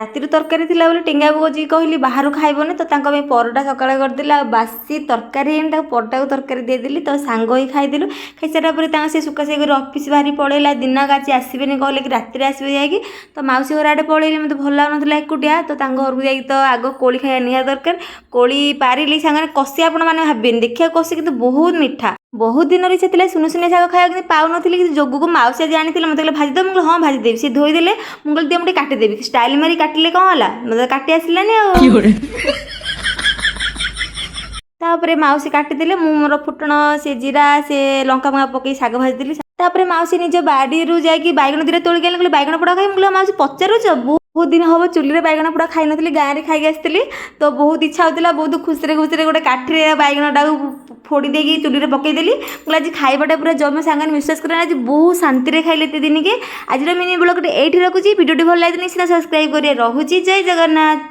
ରାତିରୁ ତରକାରୀ ଥିଲା ବୋଲି ଟେଙ୍ଗାକୁ କହୁଛି କହିଲି ବାହାରୁ ଖାଇବନି ତ ତାଙ୍କ ପାଇଁ ପରଟା ସକାଳେ କରିଦେଲି ଆଉ ବାସି ତରକାରୀ ହେଇନି ତାକୁ ପରଟାକୁ ତରକାରୀ ଦେଇଦେଲି ତ ସାଙ୍ଗ ହୋଇ ଖାଇଦେଲୁ। ଖାଇସାରିଲା ପରେ ତାଙ୍କ ସେ ସୁଖା କରି ଅଫିସ ବାହାରି ପଳେଇଲା ଦିନ ଆଜି ଆସିବେନି କହିଲେ କି ରାତିରେ ଆସିବେ ଯାଇକି ତ ମାଉସୀ ଘର ଆଡ଼େ ପଳେଇଲି ମୋତେ ଭଲ ଲାଗୁନଥିଲା ଏକୁଟିଆ ତ ତାଙ୍କ ଘରକୁ ଯାଇକି ତ ଆଗ କୋଳି ଖାଇବା ନିହାତି ଦରକାର। କୋଳି ପାରିଲି ସାଙ୍ଗରେ କଷି ଆପଣମାନେ ଭାବିବେନି ଦେଖିବାକୁ କଷି କିନ୍ତୁ ବହୁତ ମିଠା ବହୁତ ଦିନରେ ସେ ଥିଲା ସୁନସୁନିଆ ଶାଗ ଖାଇବାକୁ କିନ୍ତୁ ପାଉନଥିଲି କିନ୍ତୁ ଯୋଗକୁ ମାଉସୀ ଆଜି ଆଣିଥିଲେ ମୋତେ କହିଲେ ଭାଜିଦେବ ମୁଁ କହିଲି ହଁ ଭାଜିଦେବି ସେ ଧୋଇଦେଲେ ମୁଁ କହିଲି ଦିଅ ମୁଁ ଟିକେ କାଟିଦେବି ଷ୍ଟାଇଲ ମାରି କାଟିଲେ କ'ଣ ହେଲା ମୋତେ କାଟି ଆସିଲାନି ଆଉ ତାପରେ ମାଉସୀ କାଟିଦେଲେ ମୁଁ ମୋର ଫୁଟଣ ସେ ଜିରା ସେ ଲଙ୍କା ଫଙ୍କା ପକେଇ ଶାଗ ଭାଜିଦେଲି। ତାପରେ ମାଉସୀ ନିଜ ବାଡ଼ିରୁ ଯାଇକି ବାଇଗଣ ଦିଟା ତୋଳିକି ଆଣିଲେ କହିଲେ ବାଇଗଣ ପୋଡ଼ା ଖାଇ ମୁଁ କହିଲି ମାଉସୀ ପଚାରୁଛ ବହୁତ ଦିନ ହେବ ଚୁଲିରେ ବାଇଗଣ ପୋଡ଼ା ଖାଇନଥିଲି ଗାଁରେ ଖାଇକି ଆସିଥିଲି ତ ବହୁତ ଇଚ୍ଛା ହେଉଥିଲା ବହୁତ ଖୁସିରେ ଗୋଟେ କାଠିରେ ବାଇଗଣଟାକୁ ଫୋଡ଼ି ଦେଇକି ଚୁଲିରେ ପକେଇଦେଲି ମୁଁ କହିଲି ଆଜି ଖାଇବାଟା ପୁରା ଜମା ସାଙ୍ଗରେ ବିଶ୍ୱାସ କରେନି ଆଜି ବହୁତ ଶାନ୍ତିରେ ଖାଇଲେ ଏତେ ଦିନକେ। ଆଜିର ମିନି ବ୍ଲଗ୍ଟି ଏଇଠି ରଖୁଛି ଭିଡ଼ିଓଟି ଭଲ ଲାଗିଲେ ନିଶ୍ଚିତ ସବସ୍କ୍ରାଇବ୍ କରିବା ରହୁଛି ଜୟ ଜଗନ୍ନାଥ।